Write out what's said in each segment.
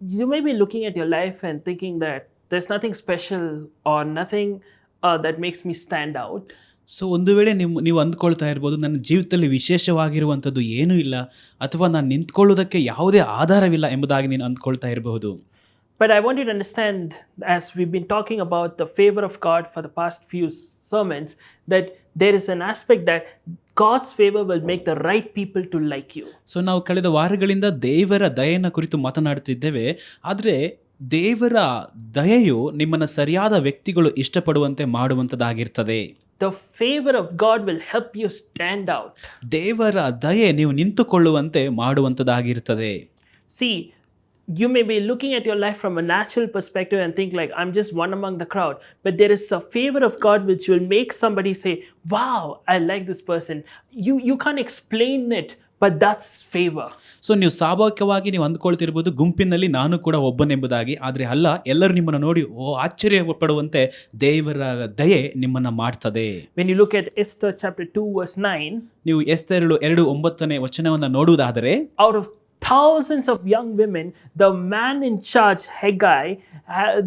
you may be looking at your life and thinking that there's nothing special or nothing that makes me stand out. So ಒಂದು ವೇಳೆ ನೀವು ಅಂದ್ಕೊಳ್ತಾ ಇರ್ಬೋದು, ನನ್ನ ಜೀವಿತದಲ್ಲಿ ವಿಶೇಷವಾಗಿರುವಂಥದ್ದು ಏನೂ ಇಲ್ಲ, ಅಥವಾ ನಾನು ನಿಂತ್ಕೊಳ್ಳೋದಕ್ಕೆ ಯಾವುದೇ ಆಧಾರವಿಲ್ಲ ಎಂಬುದಾಗಿ ನೀನು ಅಂದ್ಕೊಳ್ತಾ ಇರಬಹುದು. But I want you to understand, as we've been talking about the favor of God for the past few sermons, that there is an aspect that God's favor will make the right people to like you. So ನಾವು ಕಳೆದ ವಾರಗಳಿಂದ ದೇವರ ದಯೆಯನ್ನು ಕುರಿತು ಮಾತನಾಡುತ್ತಿದ್ದೇವೆ. ಆದರೆ ದೇವರ ದಯೆಯು ನಿಮ್ಮನ್ನು ಸರಿಯಾದ ವ್ಯಕ್ತಿಗಳು ಇಷ್ಟಪಡುವಂತೆ ಮಾಡುವಂಥದ್ದಾಗಿರ್ತದೆ. The favor of God will help you stand out. ದೇವರ ದಯೆ ನೀವು ನಿಂತುಕೊಳ್ಳುವಂತೆ ಮಾಡುವಂಥದ್ದಾಗಿರ್ತದೆ. See, you may be looking at your life from a natural perspective and think like, I'm just one among the crowd. But there is a favor of God which will make somebody say, wow, I like this person. You can't explain it, but that's favor. So ನೀವು ಸ್ವಾಭಾವಿಕವಾಗಿ ನೀವು ಅಂದ್ಕೊಳ್ತಿರ್ಬೋದು, ಗುಂಪಿನಲ್ಲಿ ನಾನು ಕೂಡ ಒಬ್ಬನೆಂಬುದಾಗಿ. ಆದರೆ ಅಲ್ಲ, ಎಲ್ಲರೂ ನಿಮ್ಮನ್ನು ನೋಡಿ ಆಶ್ಚರ್ಯ ಪಡುವಂತೆ ದೇವರ ದಯೆ ನಿಮ್ಮನ್ನು ಮಾಡ್ತದೆ. When you look at Esther chapter 2 verse 9, ನೀವು ಎಸ್ತೇರ್ 2:9 ವಚನವನ್ನು ನೋಡುವುದಾದರೆ, out of thousands of young women, the man in charge, Haggai,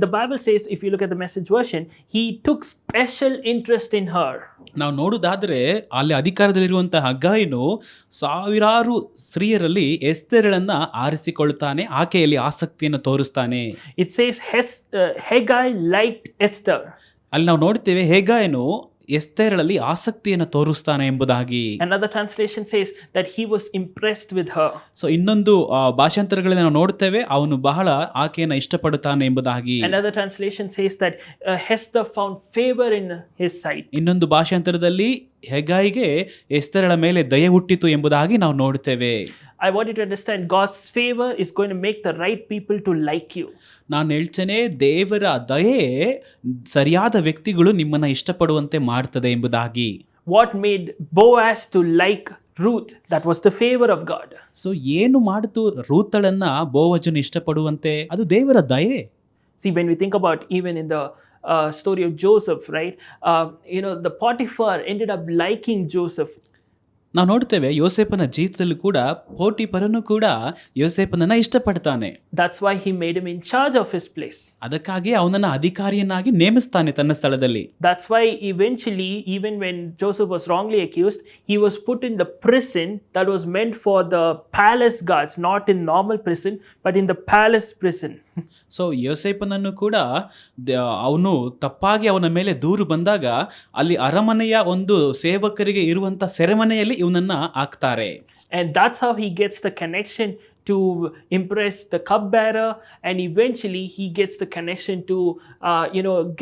the Bible says, if you look at the Message version, he took special interest in her. ನಾವು ನೋಡುವುದಾದರೆ ಅಲ್ಲಿ ಅಧಿಕಾರದಲ್ಲಿರುವಂತಹ ಹಗ್ಗಾಯನು ಸಾವಿರಾರು ಸ್ತ್ರೀಯರಲ್ಲಿ ಎಸ್ತೇರಳನ್ನು ಆರಿಸಿಕೊಳ್ಳುತ್ತಾನೆ, ಆಕೆಯಲ್ಲಿ ಆಸಕ್ತಿಯನ್ನು ತೋರಿಸ್ತಾನೆ. It says Haggai liked Esther. ಅಲ್ಲಿ ನಾವು ನೋಡ್ತೇವೆ ಹೇಗಾಯನು ಎಸ್ತೇರಳಲ್ಲಿ ಆಸಕ್ತಿಯನ್ನು ತೋರಿಸ್ತಾನೆ ಎಂಬುದಾಗಿ. Another translation says that he was impressed with her. So ಇನ್ನೊಂದು ಭಾಷಾಂತರಗಳಲ್ಲಿ ನಾವು ನೋಡ್ತೇವೆ ಅವನು ಬಹಳ ಆಕೆಯನ್ನು ಇಷ್ಟಪಡುತ್ತಾನೆ ಎಂಬುದಾಗಿ. Another translation says that Esther found favor in his sight. ಇನ್ನೊಂದು ಭಾಷಾಂತರದಲ್ಲಿ ಹೆಗಾಯಿಗೆ ಎಸ್ತೇರಳ ಮೇಲೆ ದಯೆ ಹುಟ್ಟಿತು ಎಂಬುದಾಗಿ ನಾವು ನೋಡ್ತೇವೆ. I want you to understand, God's favor is going to make the right people to like you. ನಾನು ಹೇಳ್ತೇನೆ, ದೇವರ ದಯೆ ಸರಿಯಾದ ವ್ಯಕ್ತಿಗಳು ನಿಮ್ಮನ್ನು ಇಷ್ಟಪಡುವಂತೆ ಮಾಡ್ತದೆ ಎಂಬುದಾಗಿ. What made Boaz to like Ruth? That was the favor of God. So ಏನು ಮಾಡಿತು ರೂತಳನ್ನ ಬೋವಜನು ಇಷ್ಟಪಡುವಂತೆ? ಅದು ದೇವರ ದಯೆ. See, when we think about even in the story of Joseph, right? The Potiphar ended up liking Joseph. ನಾವು ನೋಡ್ತೇವೆ ಯೋಸೇಪನ ಜೀವಿತದಲ್ಲಿ ಕೂಡ ಪೋಟಿಫರನು ಕೂಡ ಯೋಸೇಪನನ್ನ ಇಷ್ಟಪಡ್ತಾನೆ. That's why he made him in charge of his place. ಅದಕ್ಕಾಗಿ ಅವನನ್ನ ಅಧಿಕಾರಿಯನ್ನಾಗಿ ನೇಮಿಸ್ತಾನೆ ತನ್ನ ಸ್ಥಳದಲ್ಲಿ. That's why eventually, even when Joseph was wrongly accused, he was put in the prison that was meant for the palace guards, not in normal prison, but in the palace prison. So ಯೋಸೇಪನನ್ನು ಕೂಡ ಅವನು ತಪ್ಪಾಗಿ ಅವನ ಮೇಲೆ ದೂರು ಬಂದಾಗ ಅಲ್ಲಿ ಅರಮನೆಯ ಒಂದು ಸೇವಕರಿಗೆ ಇರುವಂತ ಸೆರೆಮನೆಯಲ್ಲಿ ಇವನನ್ನ ಹಾಕ್ತಾರೆ. And that's how he gets the connection to impress the cupbearer, and eventually he gets the connection to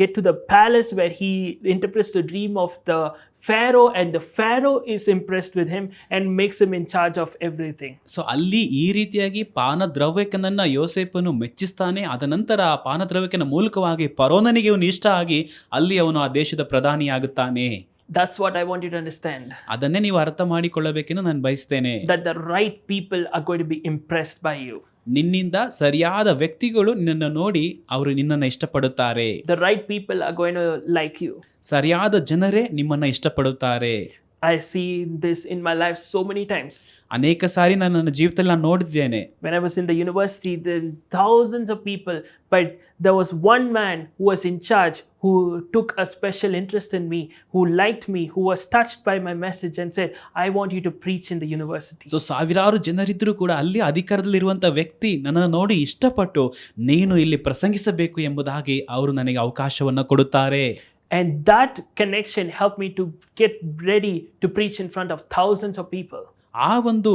get to the palace where he interprets the dream of the Pharaoh, and the Pharaoh is impressed with him and makes him in charge of everything. So ಅಲ್ಲಿ ಈ ರೀತಿಯಾಗಿ ಪಾನದ್ರವ್ಯಕನನ್ನ ಯೋಸೇಪನು ಮೆಚ್ಚಿಸ್ತಾನೆ. ಅದ ನಂತರ ಆ ಪಾನದ್ರವ್ಯಕನ ಮೂಲಕವಾಗಿ ಫರೋನನಿಗೆ ಅವನು ಇಷ್ಟ ಆಗಿ ಅಲ್ಲಿ ಅವನು ಆ ದೇಶದ ಪ್ರಧಾನಿಯಾಗುತ್ತಾನೆ. That's what I want you to understand. ಅದನ್ನೇ ನೀವು ಅರ್ಥ ಮಾಡಿಕೊಳ್ಳಬೇಕೆಂದು ನಾನು ಬಯಸ್ತೇನೆ. That the right people are going to be impressed by you. ನಿನ್ನಿಂದ ಸರಿಯಾದ ವ್ಯಕ್ತಿಗಳು ನಿನ್ನನ್ನು ನೋಡಿ ಅವರು ನಿನ್ನನ್ನು ಇಷ್ಟಪಡುತ್ತಾರೆ. The right people are going to like you. ಸರಿಯಾದ ಜನರೇ ನಿಮ್ಮನ್ನು ಇಷ್ಟಪಡುತ್ತಾರೆ. I see this in my life so many times. ಅನೇಕ ಸಾರಿ ನಾನು ನನ್ನ ಜೀವಿತದಲ್ಲಿ ನಾನು ನೋಡಿದ್ದೇನೆ. When I was in the university, there were thousands of people, but there was one man who was in charge, who took a special interest in me, who liked me, who was touched by my message and said, I want you to preach in the university. So ಸಾವಿರಾರು ಜನರಿದ್ದರೂ ಕೂಡ ಅಲ್ಲಿ ಅಧಿಕಾರದಲ್ಲಿರುವಂಥ ವ್ಯಕ್ತಿ ನನ್ನನ್ನು ನೋಡಿ ಇಷ್ಟಪಟ್ಟು ನೀನು ಇಲ್ಲಿ ಪ್ರಸಂಗಿಸಬೇಕು ಎಂಬುದಾಗಿ ಅವರು ನನಗೆ ಅವಕಾಶವನ್ನು ಕೊಡುತ್ತಾರೆ. And that connection helped me to get ready to preach in front of thousands of people. ಆ ಒಂದು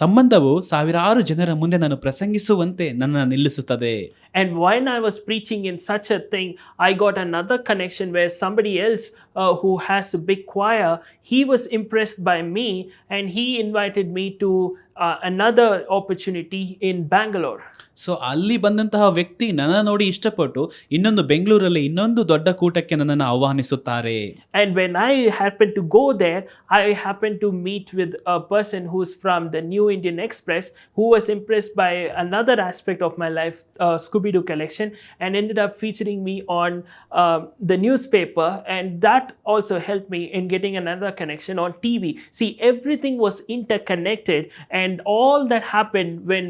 ಸಂಬಂಧವು ಸಾವಿರಾರು ಜನರ ಮುಂದೆ ನಾನು ಪ್ರಸಂಗಿಸುವಂತೆ ನನ್ನನ್ನು ನಿಲ್ಲಿಸುತ್ತದೆ. And when I was preaching in such a thing, I got another connection where somebody else who has a big choir, he was impressed by me and he invited me to another opportunity in Bangalore. So ಅಲ್ಲಿ ಬಂದಂತಹ ವ್ಯಕ್ತಿ ನನ್ನ ನೋಡಿ ಇಷ್ಟಪಟ್ಟು ಇನ್ನೊಂದು ಬೆಂಗಳೂರಲ್ಲಿ ಇನ್ನೊಂದು ದೊಡ್ಡ ಕೂಟಕ್ಕೆ ನನ್ನನ್ನು ಆಹ್ವಾನಿಸುತ್ತಾರೆ. And when I happened to go there, I happened to meet with a person who's from the New Indian Express, who was impressed by another aspect of my life, Scooby-Doo collection, and ended up featuring me on the newspaper. And that also helped me in getting another connection on TV. See, everything was interconnected, and all that happened when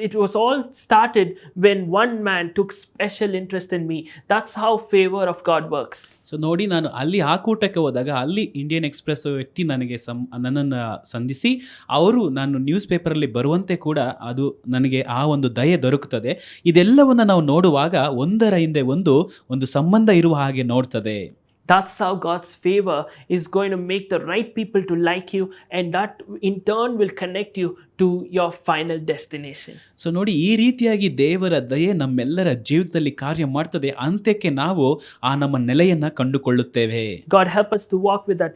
it was all started when one man took special interest in me. That's how favor of God works. So ನೋಡಿ, ನಾನು ಅಲ್ಲಿ ಆ ಕೂಟಕ್ಕೆ ಹೋದಾಗ ಅಲ್ಲಿ Indian express ವ್ಯಕ್ತಿ ನನ್ನನ್ನು ಸಂಧಿಸಿ ಅವರು ನಾನು ನ್ಯೂಸ್ ಪೇಪರಲ್ಲಿ ಬರುವಂತೆ ಕೂಡ ಅದು ನನಗೆ ಆ ಒಂದು ದಯೆ ದೊರಕುತ್ತದೆ. ಇದೆಲ್ಲವನ್ನು ನಾವು ನೋಡುವಾಗ ಒಂದರ ಹಿಂದೆ ಒಂದು ಸಂಬಂಧ ಇರುವ ಹಾಗೆ ನೋಡ್ತದೆ. That's how God's favor is going to make the right people to like you, and that in turn will connect you to your final destination. So ನೋಡಿ, ಈ ರೀತಿಯಾಗಿ ದೇವರ ದಯೆ ನಮ್ಮೆಲ್ಲರ ಜೀವಿತದಲ್ಲಿ ಕಾರ್ಯ ಮಾಡ್ತದೆ. ಅಂತ್ಯಕ್ಕೆ ನಾವು ಆ ನಮ್ಮ ನೆಲೆಯನ್ನು ಕಂಡುಕೊಳ್ಳುತ್ತೇವೆ. God help us to walk with that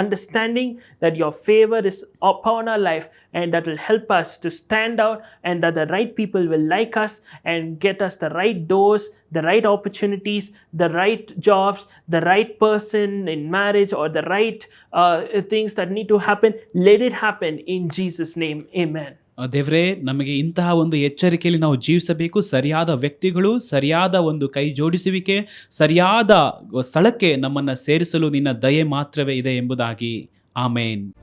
understanding that your favor is upon our life, and that will help us to stand out, and that the right people will like us and get us the right doors, the right opportunities, the right jobs, the right person in marriage, or the right things that need to happen. Let it happen in Jesus' name. Amen. ದೇವರೇ, ನಮಗೆ ಇಂತಹ ಒಂದು ಎಚ್ಚರಿಕೆಯಲ್ಲಿ ನಾವು ಜೀವಿಸಬೇಕು. ಸರಿಯಾದ ವ್ಯಕ್ತಿಗಳು, ಸರಿಯಾದ ಒಂದು ಕೈ ಜೋಡಿಸುವಿಕೆ, ಸರಿಯಾದ ಸ್ಥಳಕ್ಕೆ ನಮ್ಮನ್ನು ಸೇರಿಸಲು ನಿನ್ನ ದಯೆ ಮಾತ್ರವೇ ಇದೆ ಎಂಬುದಾಗಿ. ಆಮೇನ್.